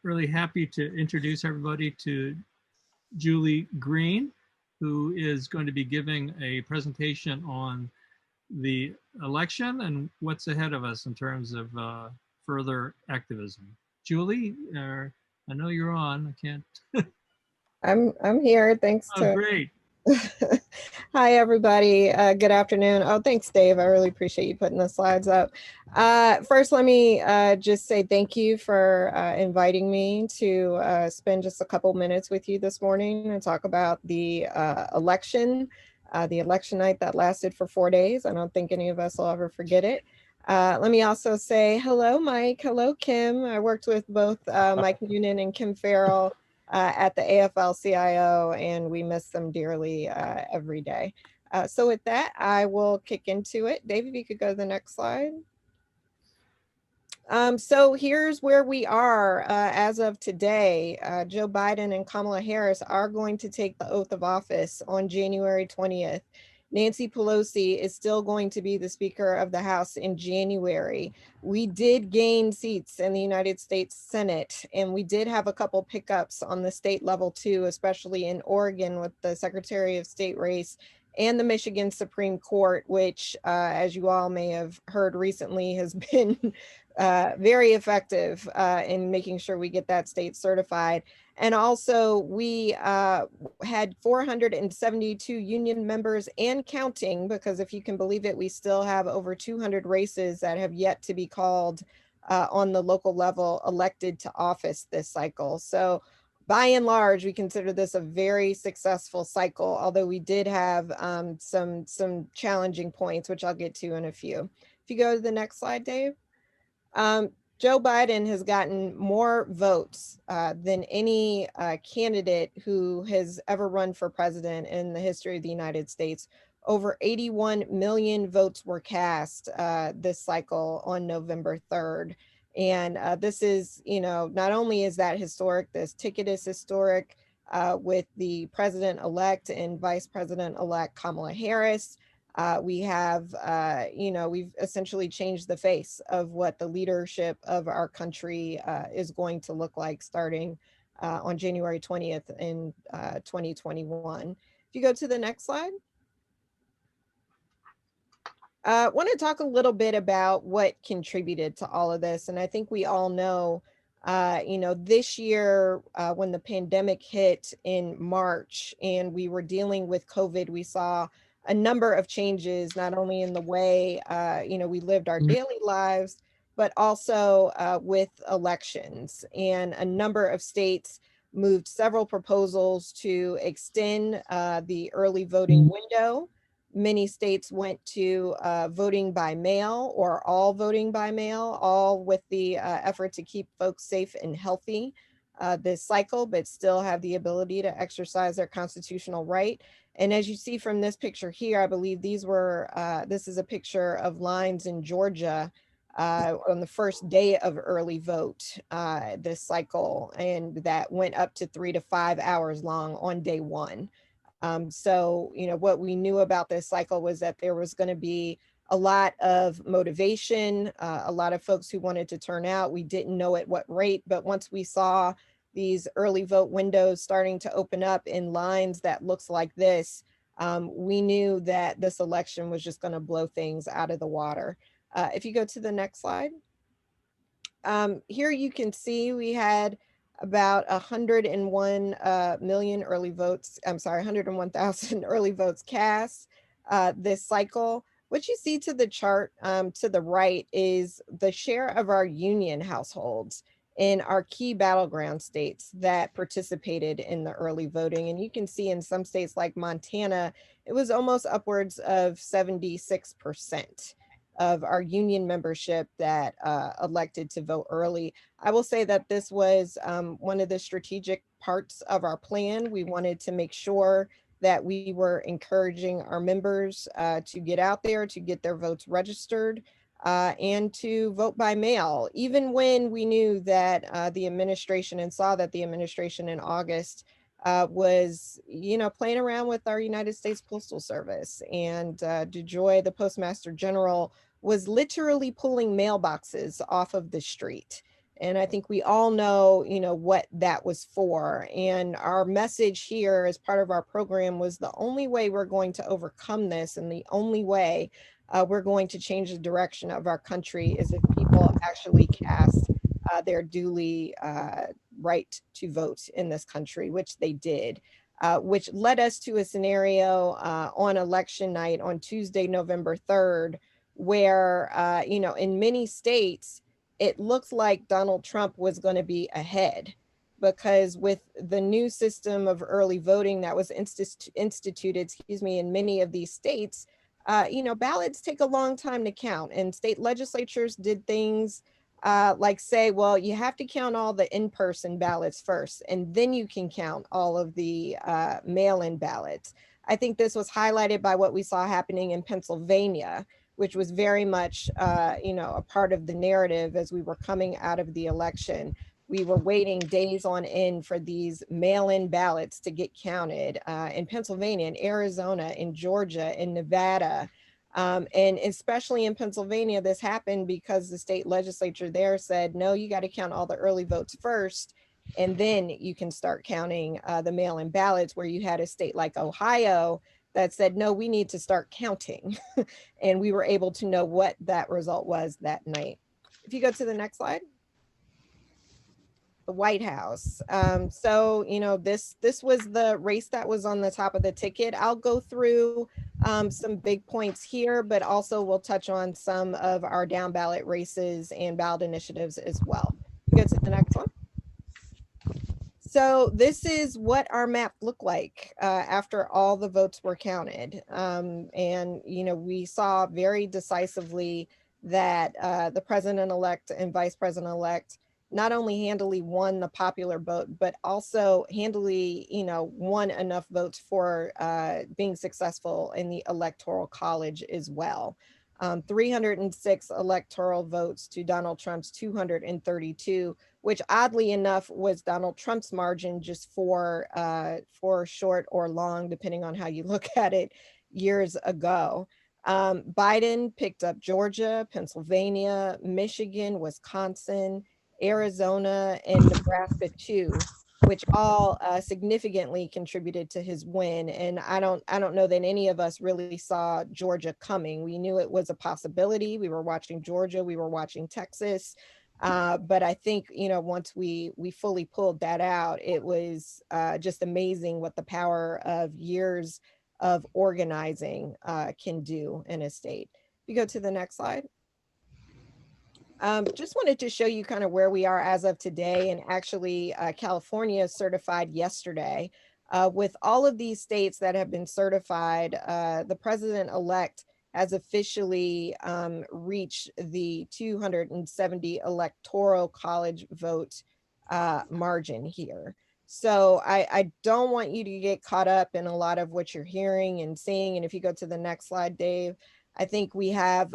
really happy to introduce everybody to Julie Greene, who is going to be giving a presentation on the election and what's ahead of us in terms of further activism. Julie, I know you're on. I can't. I'm here. Thanks Oh, great. Hi, everybody. Good afternoon. Oh, thanks, Dave. I really appreciate you putting the slides up. First, let me just say thank you for inviting me to spend just a couple minutes with you this morning and talk about the election night that lasted for 4 days. I don't think any of us will ever forget it. Let me also say hello, Mike. Hello, Kim. I worked with both Mike Noonan and Kim Farrell at the AFL-CIO, and we miss them dearly every day. So with that, I will kick into it. Dave, if you could go to the next slide. So here's where we are as of today. Joe Biden and Kamala Harris are going to take the oath of office on January 20th. Nancy Pelosi is still going to be the Speaker of the House in January. We did gain seats in the United States Senate, and we did have a couple pickups on the state level too, especially in Oregon with the Secretary of State race and the Michigan Supreme Court, which, as you all may have heard recently, has been very effective in making sure we get that state certified. And also we had 472 union members and counting, because if you can believe it, we still have over 200 races that have yet to be called on the local level elected to office this cycle. So by and large, we consider this a very successful cycle, although we did have some challenging points, which I'll get to in a few. If you go to the next slide, Dave. Joe Biden has gotten more votes than any candidate who has ever run for president in the history of the United States. Over 81 million votes were cast this cycle on November 3rd. And this is, not only is that historic, this ticket is historic with the president-elect and vice president-elect Kamala Harris. We have, we've essentially changed the face of what the leadership of our country is going to look like starting on January 20th in 2021. If you go to the next slide. I want to talk a little bit about what contributed to all of this. And I think we all know, this year when the pandemic hit in March and we were dealing with COVID, we saw a number of changes, not only in the way, we lived our daily lives, but also with elections. And a number of states moved several proposals to extend the early voting window. Many states went to voting by mail or all voting by mail, all with the effort to keep folks safe and healthy this cycle, but still have the ability to exercise their constitutional right. And as you see from this picture here, I believe this is a picture of lines in Georgia on the first day of early vote this cycle, and that went up to 3 to 5 hours long on day one. So, what we knew about this cycle was that there was going to be a lot of motivation, a lot of folks who wanted to turn out. We didn't know at what rate, but once we saw these early vote windows starting to open up in lines that looks like this, we knew that this election was just going to blow things out of the water. If you go to the next slide. Here you can see we had about 101 million early votes. I'm sorry, 101,000 early votes cast this cycle. What you see to the chart to the right is the share of our union households in our key battleground states that participated in the early voting. And you can see in some states like Montana, it was almost upwards of 76% of our union membership that elected to vote early. I will say that this was one of the strategic parts of our plan. We wanted to make sure that we were encouraging our members to get out there, to get their votes registered, and to vote by mail, even when we knew that the administration and saw that the administration in August was, playing around with our United States Postal Service. And DeJoy, the Postmaster General, was literally pulling mailboxes off of the street. And I think we all know, what that was for. And our message here as part of our program was the only way we're going to overcome this, and the only way we're going to change the direction of our country, is if people actually cast their duly right to vote in this country, which they did. Which led us to a scenario on election night on Tuesday, November 3rd, where, in many states, it looked like Donald Trump was going to be ahead, because with the new system of early voting that was instituted, in many of these states, ballots take a long time to count, and state legislatures did things like say, well, you have to count all the in-person ballots first, and then you can count all of the mail-in ballots. I think this was highlighted by what we saw happening in Pennsylvania, which was very much, a part of the narrative as we were coming out of the election. We were waiting days on end for these mail-in ballots to get counted in Pennsylvania, in Arizona, in Georgia, in Nevada. And especially in Pennsylvania, this happened because the state legislature there said, no, you got to count all the early votes first, and then you can start counting the mail-in ballots, where you had a state like Ohio that said, no, we need to start counting. And we were able to know what that result was that night. If you go to the next slide. The White House. So, this was the race that was on the top of the ticket. I'll go through some big points here, but also we'll touch on some of our down ballot races and ballot initiatives as well. Go to the next one. So this is what our map looked like after all the votes were counted. And, we saw very decisively that the president-elect and vice president-elect not only handily won the popular vote, but also handily, won enough votes for being successful in the Electoral College as well. 306 electoral votes to Donald Trump's 232, which oddly enough was Donald Trump's margin just for short or long, depending on how you look at it, years ago. Biden picked up Georgia, Pennsylvania, Michigan, Wisconsin, Arizona, and Nebraska too, which all significantly contributed to his win. And I don't know that any of us really saw Georgia coming. We knew it was a possibility. We were watching Georgia, we were watching Texas. But I think, once we fully pulled that out, it was just amazing what the power of years of organizing can do in a state. If you go to the next slide. Just wanted to show you kind of where we are as of today. And actually, California certified yesterday. With all of these states that have been certified, the president-elect has officially reached the 270 electoral college vote margin here. So I don't want you to get caught up in a lot of what you're hearing and seeing. And if you go to the next slide, Dave, I think we have,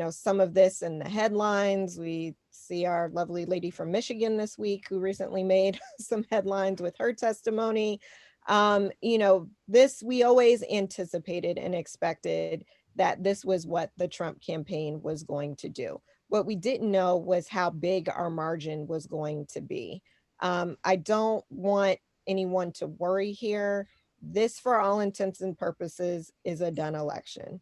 some of this in the headlines. We see our lovely lady from Michigan this week who recently made some headlines with her testimony. This we always anticipated and expected that this was what the Trump campaign was going to do. What we didn't know was how big our margin was going to be. I don't want anyone to worry here. This, for all intents and purposes, is a done election.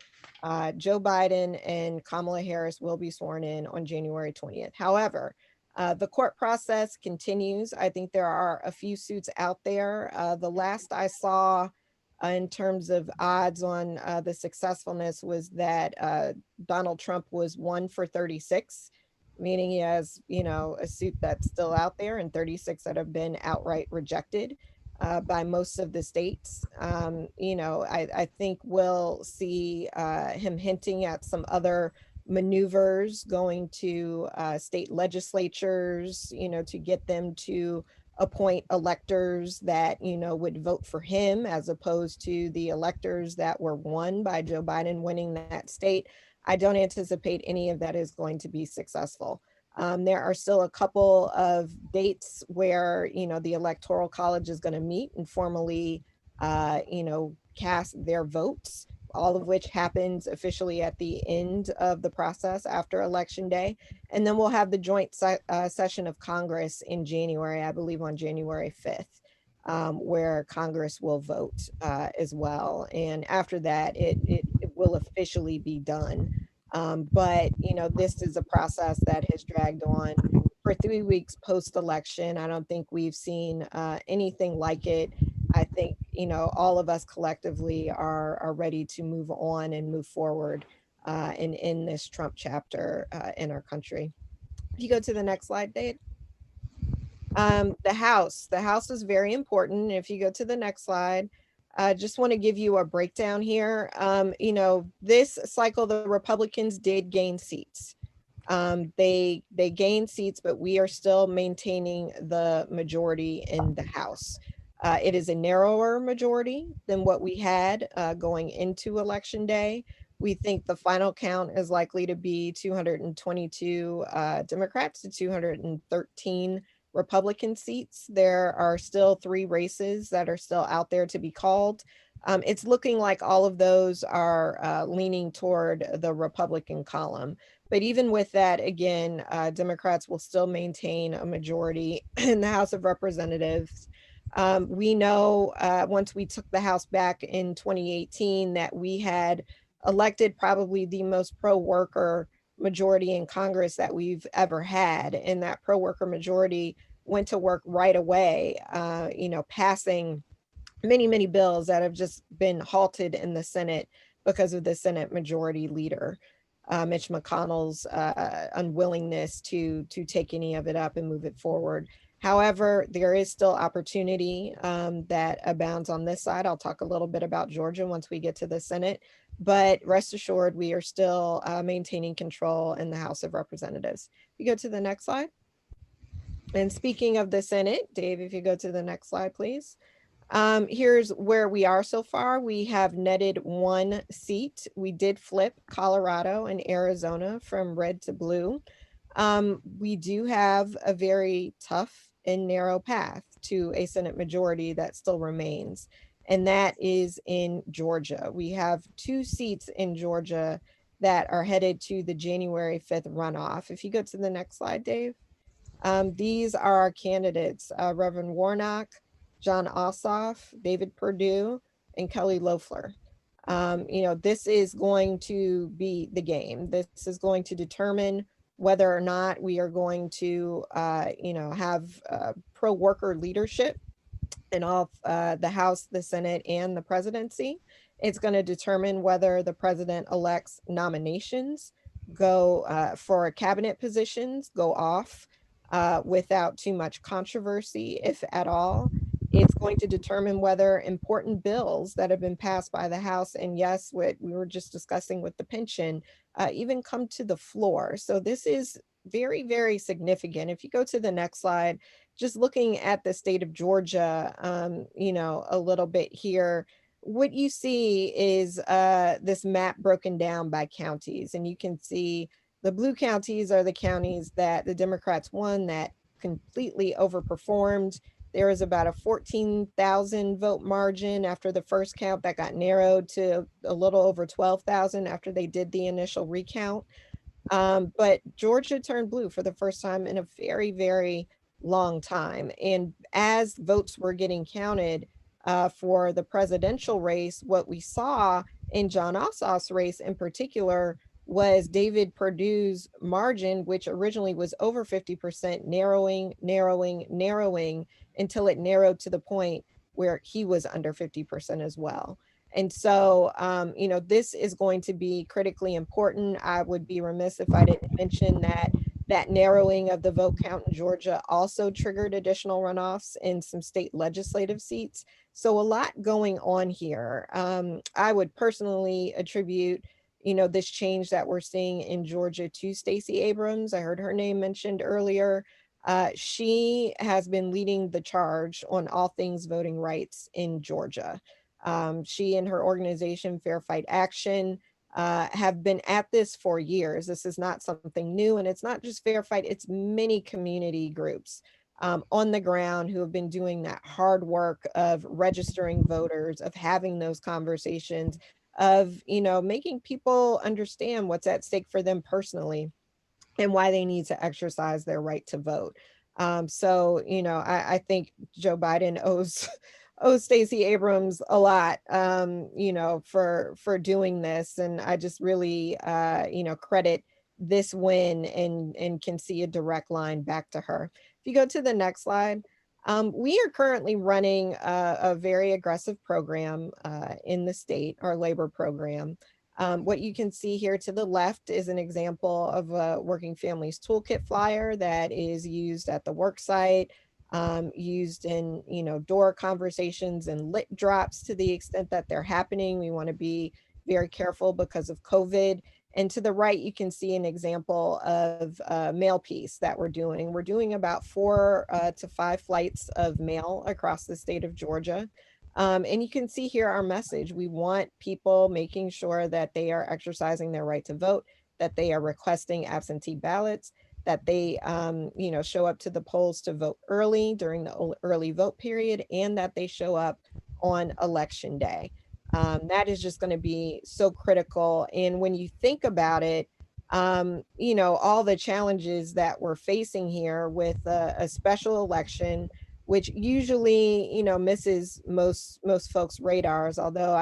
Joe Biden and Kamala Harris will be sworn in on January 20th. However, the court process continues. I think there are a few suits out there. The last I saw in terms of odds on the successfulness was that Donald Trump was 1 for 36, meaning he has, a suit that's still out there and 36 that have been outright rejected by most of the states. I think we'll see him hinting at some other maneuvers going to state legislatures, to get them to appoint electors that, would vote for him as opposed to the electors that were won by Joe Biden winning that state. I don't anticipate any of that is going to be successful. There are still a couple of dates where, the Electoral College is going to meet and formally, cast their votes. all of which happens officially at the end of the process after Election Day. And then we'll have the joint session of Congress in January, I believe on January 5th, where Congress will vote as well. And after that, it will officially be done. But, you know, this is a process that has dragged on for 3 weeks post-election. I don't think we've seen anything like it. I think, you know, all of us collectively are ready to move on and move forward and end this Trump chapter in our country. If you go to the next slide, Dave. The house is very important. If you go to the next slide, I just want to give you a breakdown here. You know, this cycle, the Republicans did gain seats. They gained seats, but we are still maintaining the majority in the House. It is a narrower majority than what we had going into Election Day. We think the final count is likely to be 222 Democrats to 213 Republican seats. There are still 3 races that are still out there to be called. It's looking like all of those are leaning toward the Republican column. But even with that, again, Democrats will still maintain a majority in the House of Representatives. We know once we took the House back in 2018 that we had elected probably the most pro-worker majority in Congress that we've ever had. And that pro-worker majority went to work right away, you know, passing many, many bills that have just been halted in the Senate because of the Senate Majority Leader, Mitch McConnell's unwillingness to take any of it up and move it forward. However, there is still opportunity that abounds on this side. I'll talk a little bit about Georgia once we get to the Senate, but rest assured, we are still maintaining control in the House of Representatives. You go to the next slide. And speaking of the Senate, Dave, if you go to the next slide, please. Here's where we are so far. We have netted 1 seat. We did flip Colorado and Arizona from red to blue. We do have a very tough and narrow path to a Senate majority that still remains, and that is in Georgia. We have 2 seats in Georgia that are headed to the January 5th runoff. If you go to the next slide, Dave. These are our candidates, Reverend Warnock, John Ossoff, David Perdue, and Kelly Loeffler. You know, this is going to be the game. This is going to determine whether or not we are going to, you know, have pro-worker leadership in all the House, the Senate, and the presidency. It's going to determine whether the president-elect's nominations go for cabinet positions go off without too much controversy, if at all. It's going to determine whether important bills that have been passed by the House, and yes, what we were just discussing with the pension, even come to the floor. So this is very, very significant. If you go to the next slide, just looking at the state of Georgia, you know, a little bit here, what you see is this map broken down by counties, and you can see the blue counties are the counties that the Democrats won that completely overperformed. There was about a 14,000 vote margin after the first count that got narrowed to a little over 12,000 after they did the initial recount. But Georgia turned blue for the first time in a very, very long time. And as votes were getting counted for the presidential race, what we saw in John Ossoff's race in particular was David Perdue's margin, which originally was over 50%, narrowing until it narrowed to the point where he was under 50% as well. And so, you know, this is going to be critically important. I would be remiss if I didn't mention that that narrowing of the vote count in Georgia also triggered additional runoffs in some state legislative seats. So a lot going on here. I would personally attribute, you know, this change that we're seeing in Georgia to Stacey Abrams. I heard her name mentioned earlier. She has been leading the charge on all things voting rights in Georgia. She and her organization, Fair Fight Action, have been at this for years. This is not something new, and it's not just Fair Fight, it's many community groups on the ground who have been doing that hard work of registering voters, of having those conversations, of, making people understand what's at stake for them personally and why they need to exercise their right to vote. So, I think Joe Biden owes owes Stacey Abrams a lot, for doing this, and I just really, credit this win and can see a direct line back to her. If you go to the next slide. We are currently running a very aggressive program in the state, our labor program. What you can see here to the left is an example of a Working Families Toolkit flyer that is used at the work site, used in, door conversations and lit drops to the extent that they're happening. We want to be very careful because of COVID. And to the right, you can see an example of mail piece that we're doing. We're doing about 4 to 5 flights of mail across the state of Georgia. And you can see here our message. We want people making sure that they are exercising their right to vote, that they are requesting absentee ballots, that they, show up to the polls to vote early during the early vote period, and that they show up on election day. That is just going to be so critical. And when you think about it, all the challenges that we're facing here with a special election, which usually, misses most folks' radars. Although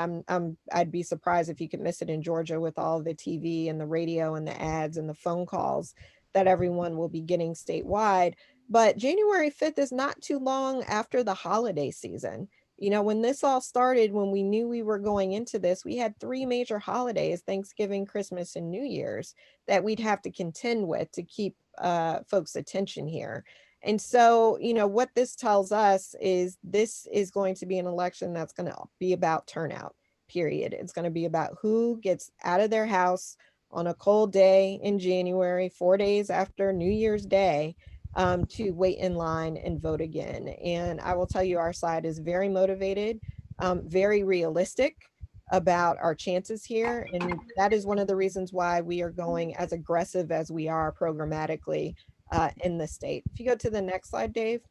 I'd be surprised if you could miss it in Georgia with all the TV and the radio and the ads and the phone calls that everyone will be getting statewide. But January 5th is not too long after the holiday season. When this all started, when we knew we were going into this, we had 3 major holidays, Thanksgiving, Christmas, and New Year's, that we'd have to contend with to keep folks' attention here. And so, what this tells us is this is going to be an election that's going to be about turnout, period. It's going to be about who gets out of their house on a cold day in January, 4 days after New Year's Day, to wait in line and vote again. And I will tell you, our side is very motivated, very realistic about our chances here. And that is one of the reasons why we are going as aggressive as we are programmatically in the state. If you go to the next slide, Dave.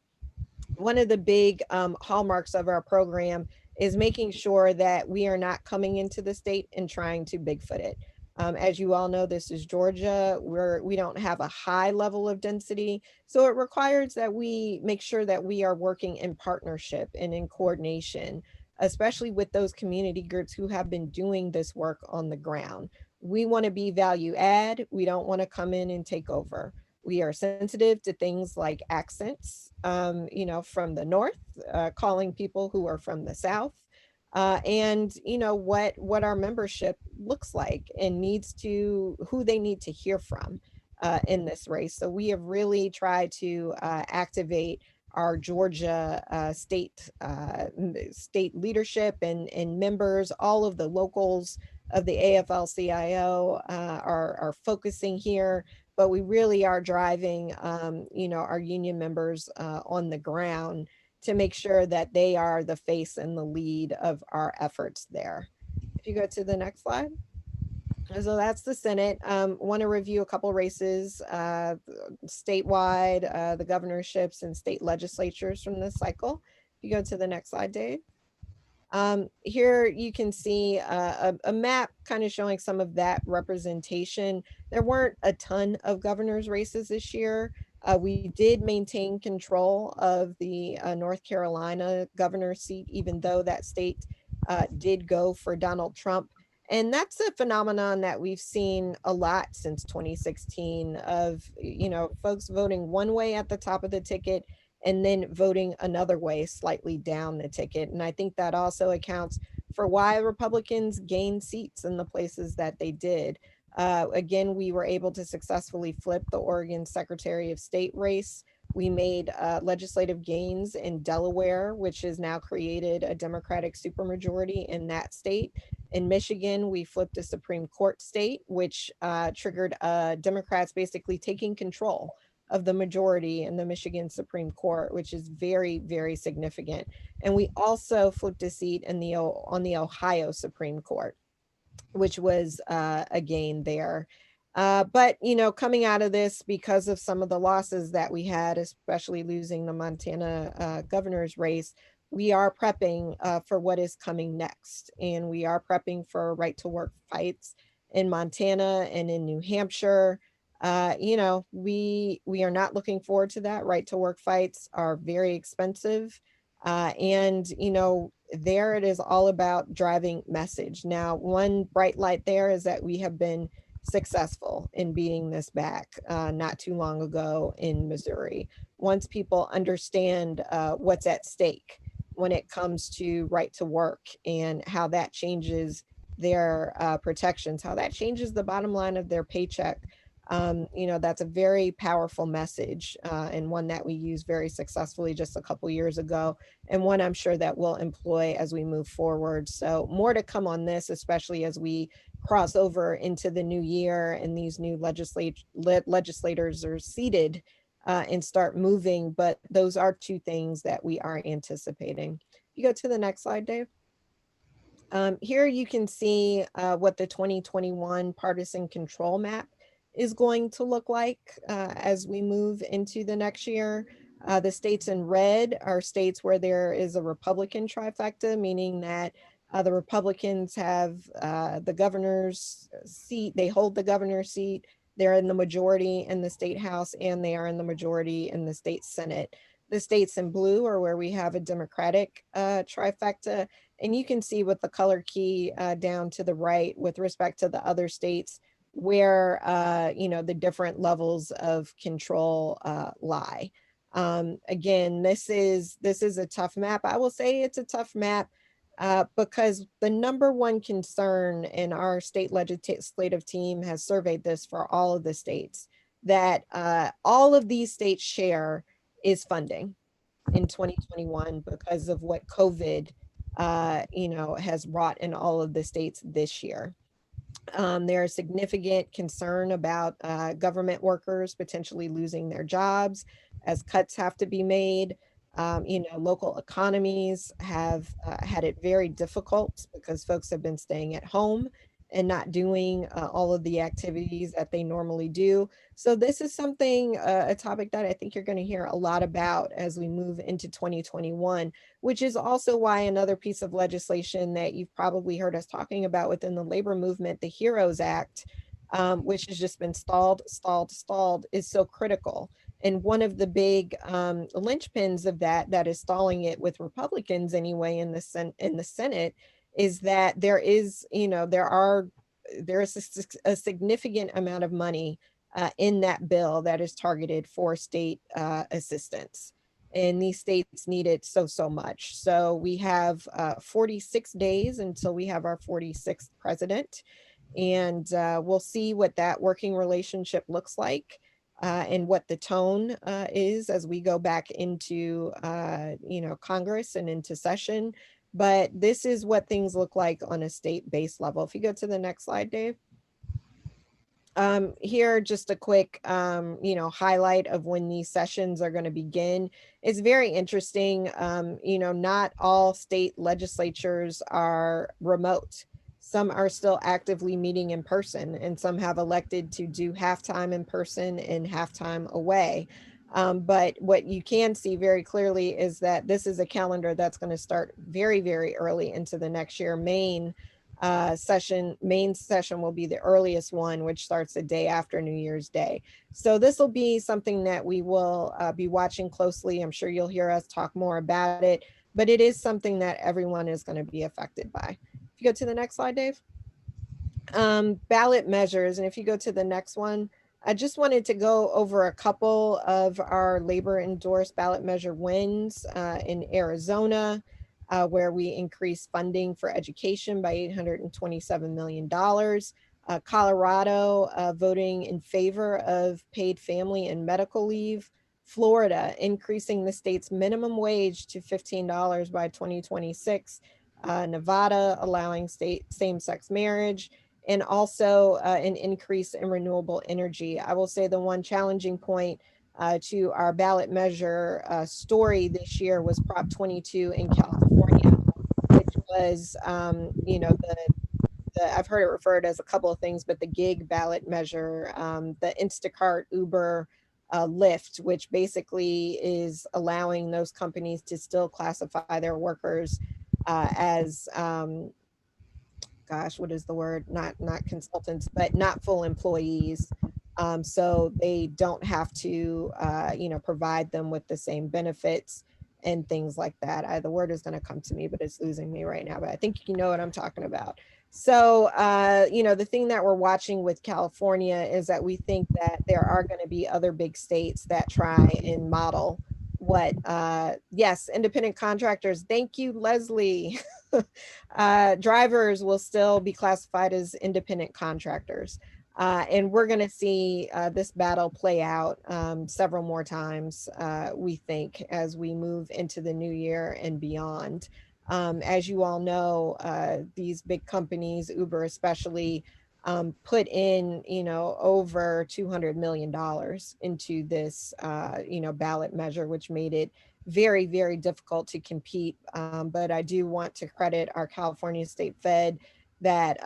One of the big hallmarks of our program is making sure that we are not coming into the state and trying to Bigfoot it. As you all know, this is Georgia, where we don't have a high level of density. So it requires that we make sure that we are working in partnership and in coordination, especially with those community groups who have been doing this work on the ground. We want to be value add. We don't want to come in and take over. We are sensitive to things like accents, from the north, calling people who are from the south, and what our membership looks like and who they need to hear from in this race. So we have really tried to activate our Georgia state leadership and members. All of the locals of the AFL-CIO are focusing here, but we really are driving, our union members on the ground to make sure that they are the face and the lead of our efforts there. If you go to the next slide. So that's the Senate. Want to review a couple races statewide, the governorships and state legislatures from this cycle. If you go to the next slide, Dave. Here you can see a map kind of showing some of that representation. There weren't a ton of governor's races this year. We did maintain control of the North Carolina governor's seat, even though that state did go for Donald Trump. And that's a phenomenon that we've seen a lot since 2016 of, folks voting one way at the top of the ticket and then voting another way slightly down the ticket. And I think that also accounts for why Republicans gained seats in the places that they did. Again, we were able to successfully flip the Oregon Secretary of State race. We made legislative gains in Delaware, which has now created a Democratic supermajority in that state. In Michigan, we flipped a Supreme Court state, which triggered Democrats basically taking control of the majority in the Michigan Supreme Court, which is very, very significant. And we also flipped a seat on the Ohio Supreme Court, which was a gain there. But, coming out of this, because of some of the losses that we had, especially losing the Montana governor's race, we are prepping for what is coming next. And we are prepping for right to work fights in Montana and in New Hampshire. We are not looking forward to that. Right to work fights are very expensive. There it is all about driving message. Now, one bright light there is that we have been successful in beating this back not too long ago in Missouri. Once people understand what's at stake when it comes to right to work and how that changes their protections, how that changes the bottom line of their paycheck. That's a very powerful message and one that we used very successfully just a couple years ago, and one I'm sure that we'll employ as we move forward. So more to come on this, especially as we cross over into the new year and these new legislators are seated and start moving. But those are two things that we are anticipating. You go to the next slide, Dave. Here you can see what the 2021 partisan control map is going to look like as we move into the next year. The states in red are states where there is a Republican trifecta, meaning that the Republicans have the governor's seat, they hold the governor's seat, they're in the majority in the state house, and they are in the majority in the state senate. The states in blue are where we have a Democratic trifecta, and you can see with the color key down to the right with respect to the other states where the different levels of control lie. Again, this is a tough map. I will say it's a tough map because the number one concern, in our state legislative team has surveyed this for all of the states, that all of these states share is funding in 2021 because of what COVID has wrought in all of the states this year. There is significant concern about government workers potentially losing their jobs as cuts have to be made. Local economies have had it very difficult because folks have been staying at home and not doing all of the activities that they normally do. So this is something, a topic that I think you're going to hear a lot about as we move into 2021, which is also why another piece of legislation that you've probably heard us talking about within the labor movement, the HEROES Act, which has just been stalled, is so critical. And one of the big linchpins of that is stalling it with Republicans anyway in the Senate is that there is a significant amount of money in that bill that is targeted for state assistance. And these states need it so much. So we have 46 days until we have our 46th president. And we'll see what that working relationship looks like and what the tone is as we go back into, Congress and into session. But this is what things look like on a state-based level. If you go to the next slide, Dave. Here, just a quick, highlight of when these sessions are going to begin. It's very interesting. Not all state legislatures are remote. Some are still actively meeting in person, and some have elected to do halftime in person and halftime away. But what you can see very clearly is that this is a calendar that's going to start very, very early into the next year. Main session will be the earliest one, which starts the day after New Year's Day. So this will be something that we will be watching closely. I'm sure you'll hear us talk more about it, but it is something that everyone is going to be affected by. If you go to the next slide, Dave. Ballot measures, and if you go to the next one, I just wanted to go over a couple of our labor endorsed ballot measure wins in Arizona, where we increased funding for education by $827 million. Colorado voting in favor of paid family and medical leave. Florida increasing the state's minimum wage to $15 by 2026. Nevada allowing same-sex marriage, and also an increase in renewable energy. I will say the one challenging point to our ballot measure story this year was Prop 22 in California, which was, I've heard it referred as a couple of things, but the gig ballot measure, the Instacart, Uber, lift, which basically is allowing those companies to still classify their workers as gosh, what is the word? Not consultants, but not full employees. So they don't have to, provide them with the same benefits and things like that. The word is going to come to me, but it's losing me right now. But I think you know what I'm talking about. So, the thing that we're watching with California is that we think that there are going to be other big states that try and model what, yes, independent contractors. Thank you, Leslie. Drivers will still be classified as independent contractors. And we're going to see this battle play out several more times, we think, as we move into the new year and beyond. As you all know, these big companies, Uber especially, put in, over $200 million into this, ballot measure, which made it very, very difficult to compete. But I do want to credit our California State Fed that,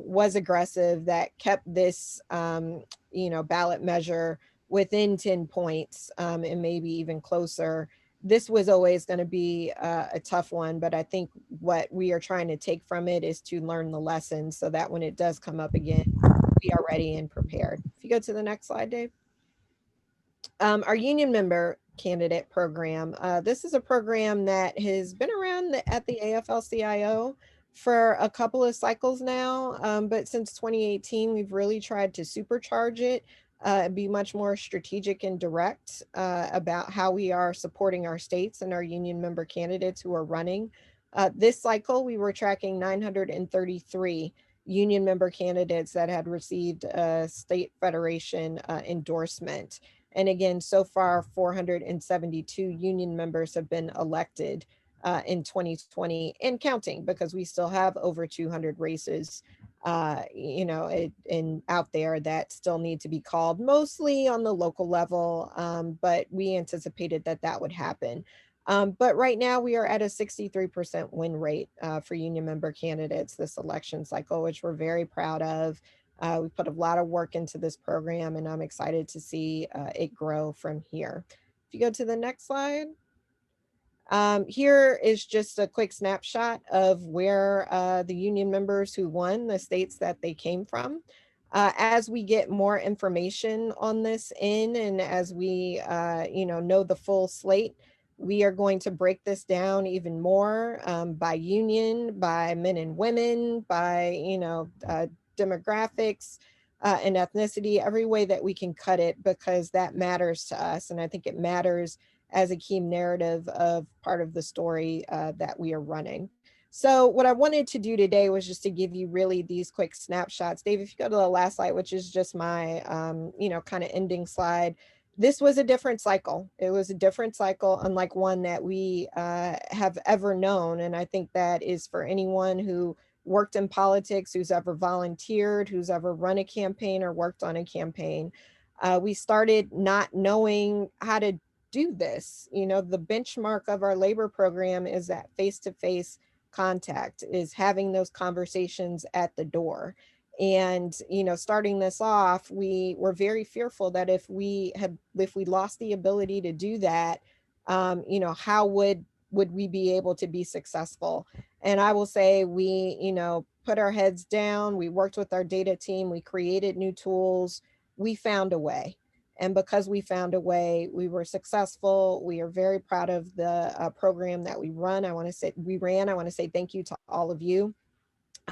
was aggressive, that kept this, ballot measure within 10 points and maybe even closer. This was always going to be a tough one, but I think what we are trying to take from it is to learn the lessons so that when it does come up again, we are ready and prepared. If you go to the next slide, Dave. Our union member candidate program. This is a program that has been around at the AFL-CIO for a couple of cycles now, but since 2018, we've really tried to supercharge it, be much more strategic and direct about how we are supporting our states and our union member candidates who are running. This cycle, we were tracking 933 union member candidates that had received a state federation endorsement. And again, so far, 472 union members have been elected in 2020 and counting, because we still have over 200 races, out there that still need to be called, mostly on the local level. But we anticipated that that would happen. But right now we are at a 63% win rate for union member candidates this election cycle, which we're very proud of. We put a lot of work into this program, and I'm excited to see it grow from here. If you go to the next slide. Here is just a quick snapshot of where the union members who won, the states that they came from. As we get more information on this and as we, know the full slate, we are going to break this down even more by union, by men and women, by, demographics and ethnicity, every way that we can cut it, because that matters to us. And I think it matters as a key narrative of part of the story that we are running. So what I wanted to do today was just to give you really these quick snapshots. Dave, if you go to the last slide, which is just my, kind of ending slide. This was a different cycle. It was a different cycle, unlike one that we have ever known. And I think that is for anyone who worked in politics, who's ever volunteered, who's ever run a campaign or worked on a campaign. We started not knowing how to do this. The benchmark of our labor program is that face-to-face contact, is having those conversations at the door. And, starting this off, we were very fearful that if we lost the ability to do that, how would we be able to be successful? And I will say we, put our heads down, we worked with our data team, we created new tools, we found a way. And because we found a way, we were successful. We are very proud of the program that we run. I want to say thank you to all of you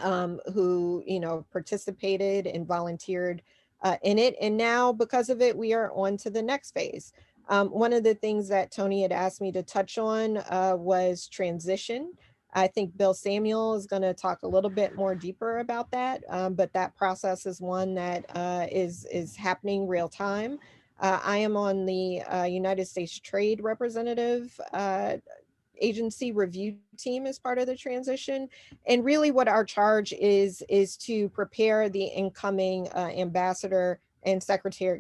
who, participated and volunteered in it. And now because of it, we are on to the next phase. One of the things that Tony had asked me to touch on was transition. I think Bill Samuel is going to talk a little bit more deeper about that, but that process is one that is happening real time. I am on the United States Trade Representative agency review team as part of the transition. And really what our charge is to prepare the incoming ambassador and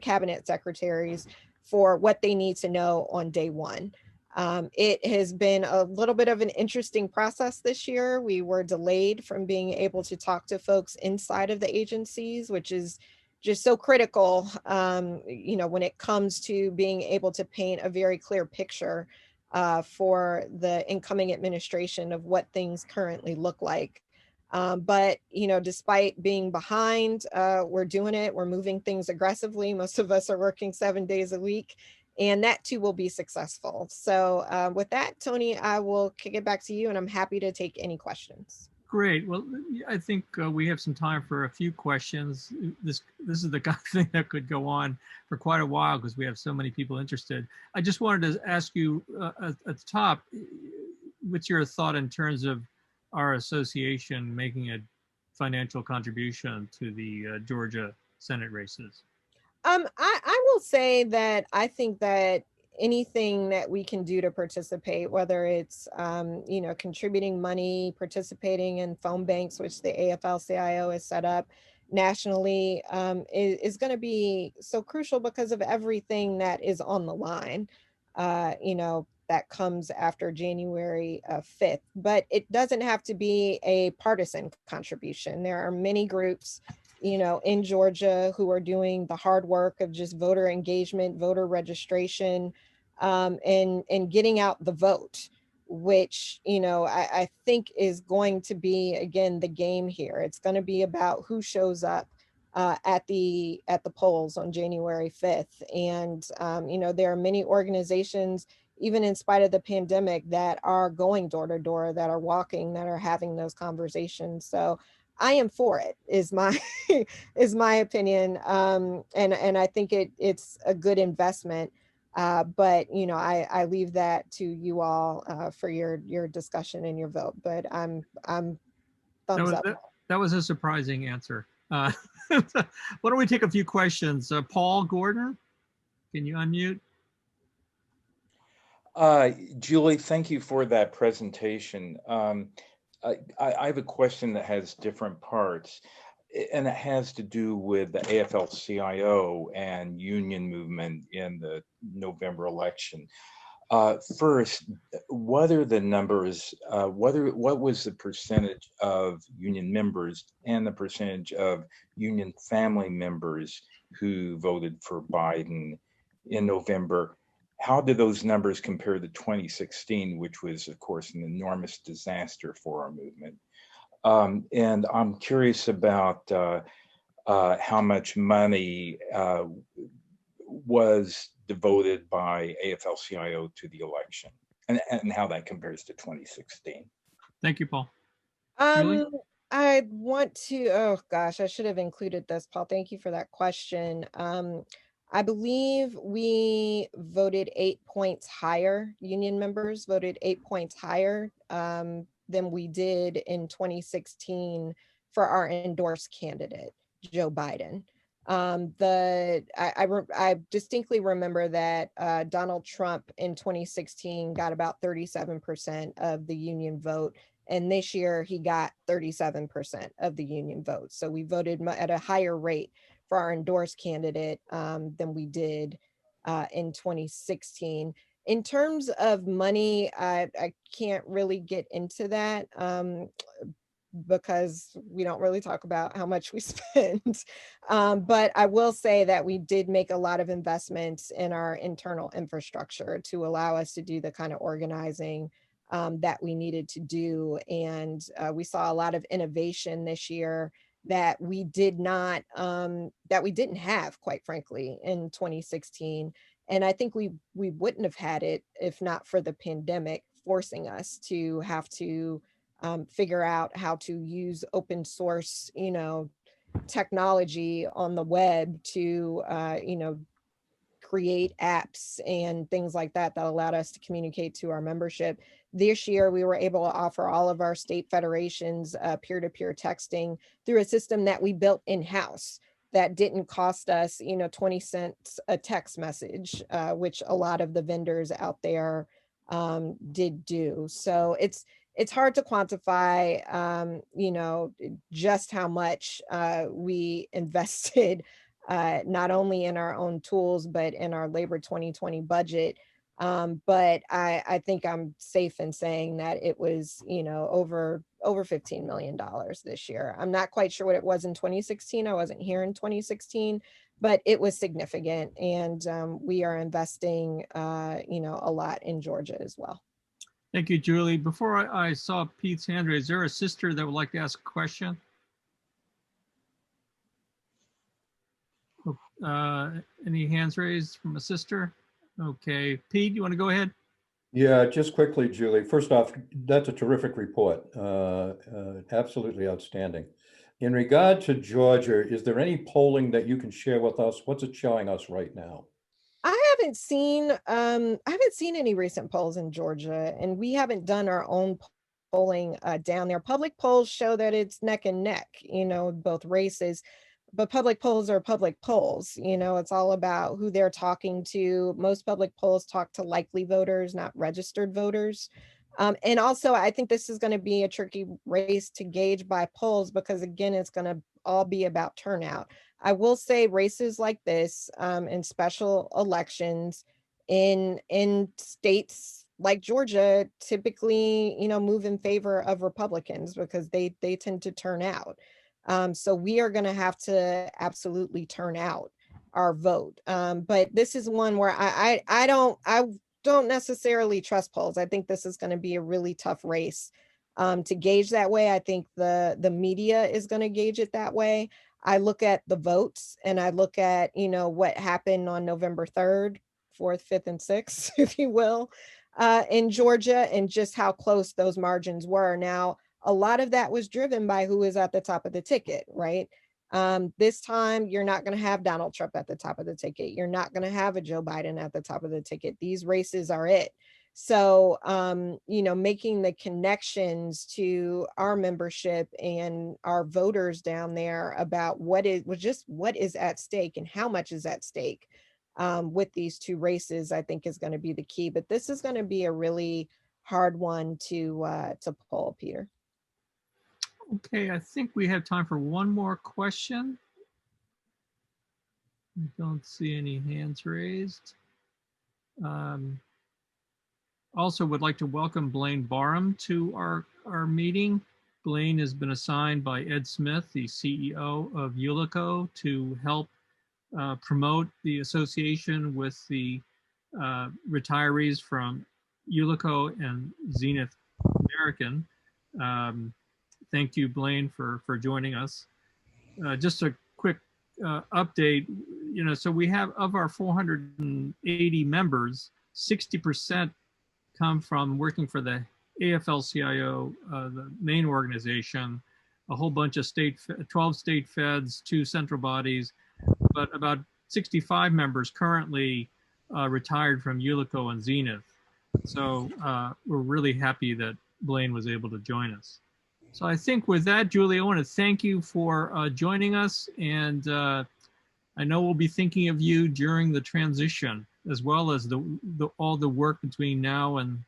cabinet secretaries for what they need to know on day one. It has been a little bit of an interesting process this year. We were delayed from being able to talk to folks inside of the agencies, which is just so critical, when it comes to being able to paint a very clear picture for the incoming administration of what things currently look like. But, despite being behind, we're doing it. We're moving things aggressively. Most of us are working 7 days a week, and that too will be successful. So with that, Tony, I will kick it back to you, and I'm happy to take any questions. Great. Well, I think we have some time for a few questions. This is the kind of thing that could go on for quite a while because we have so many people interested. I just wanted to ask you at the top, what's your thought in terms of our association making a financial contribution to the Georgia Senate races? I will say that I think that anything that we can do to participate, whether it's contributing money, participating in phone banks, which the AFL-CIO has set up nationally, is going to be so crucial because of everything that is on the line. That comes after January 5th. But it doesn't have to be a partisan contribution. There are many groups in Georgia who are doing the hard work of just voter engagement, voter registration, and getting out the vote, which, I think is going to be, again, the game here. It's going to be about who shows up at the polls on January 5th. And, there are many organizations, even in spite of the pandemic, that are going door to door, that are walking, that are having those conversations. So I am for it, is my is my opinion. And I think it's a good investment. But I leave that to you all for your discussion and your vote. But I'm thumbs up. That was a surprising answer. Why don't we take a few questions? Paul Gordon, can you unmute? Julie, thank you for that presentation. I have a question that has different parts, and it has to do with the AFL-CIO and union movement in the November election. First, what are the numbers? What was the percentage of union members and the percentage of union family members who voted for Biden in November? How do those numbers compare to 2016, which was, of course, an enormous disaster for our movement? And I'm curious about how much money was devoted by AFL-CIO to the election, and how that compares to 2016. Thank you, Paul. Julie? I want to, oh gosh, I should have included this, Paul. Thank you for that question. I believe we voted 8 points higher, union members voted 8 points higher than we did in 2016 for our endorsed candidate, Joe Biden. I distinctly remember that Donald Trump in 2016 got about 37% of the union vote. And this year he got 37% of the union vote. So we voted at a higher rate for our endorsed candidate than we did in 2016. In terms of money, I can't really get into that because we don't really talk about how much we spend. But I will say that we did make a lot of investments in our internal infrastructure to allow us to do the kind of organizing that we needed to do. And we saw a lot of innovation this year that we didn't have, quite frankly, in 2016. And I think we wouldn't have had it if not for the pandemic forcing us to have to figure out how to use open source, technology on the web to, create apps and things like that allowed us to communicate to our membership. This year, we were able to offer all of our state federations peer-to-peer texting through a system that we built in-house that didn't cost us, 20 cents a text message, which a lot of the vendors out there did do. So it's hard to quantify, just how much we invested not only in our own tools, but in our Labor 2020 budget. But I think I'm safe in saying that it was, you know, over $15 million this year. I'm not quite sure what it was in 2016. I wasn't here in 2016, but it was significant. And we are investing, you know, a lot in Georgia as well. Thank you, Julie. Before I saw Pete's hand raised, is there a sister that would like to ask a question? Any hands raised from a sister? Okay, Pete, you want to go ahead? Yeah, just quickly, Julie. First off, that's a terrific report. Absolutely outstanding. In regard to Georgia, is there any polling that you can share with us? What's it showing us right now? I haven't seen any recent polls in Georgia, and we haven't done our own polling down there. Public polls show that it's neck and neck, you know, both races, but public polls are public polls. You know, it's all about who they're talking to. Most public polls talk to likely voters, not registered voters. And also, I think this is going to be a tricky race to gauge by polls because, again, it's going to all be about turnout. I will say races like this in special elections in states like Georgia typically, you know, move in favor of Republicans because they tend to turn out. So we are going to have to absolutely turn out our vote. But this is one where I don't necessarily trust polls. I think this is going to be a really tough race to gauge that way. I think the media is going to gauge it that way. I look at the votes and I look at, you know, what happened on November 3rd, 4th, 5th, and 6th, if you will, in Georgia and just how close those margins were. Now, a lot of that was driven by who is at the top of the ticket, right? This time, you're not going to have Donald Trump at the top of the ticket. You're not going to have a Joe Biden at the top of the ticket. These races are it. So, you know, making the connections to our membership and our voters down there about what is at stake and how much is at stake with these two races, I think is going to be the key. But this is going to be a really hard one to poll, Peter. Okay, I think we have time for one more question. I don't see any hands raised. Also would like to welcome Blaine Barham to our meeting. Blaine has been assigned by Ed Smith, the CEO of ULICO, to help promote the association with the retirees from ULICO and Zenith American. Thank you, Blaine, for joining us. Just a quick update, you know, so we have, of our 480 members, 60% come from working for the AFL-CIO, the main organization, a whole bunch of 12 state feds, 2 central bodies, but about 65 members currently retired from ULICO and Zenith. So we're really happy that Blaine was able to join us. So I think with that, Julie, I want to thank you for joining us. And I know we'll be thinking of you during the transition, as well as all the work between now and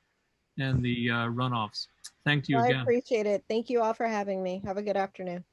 the runoffs. Thank you again. I appreciate it. Thank you all for having me. Have a good afternoon.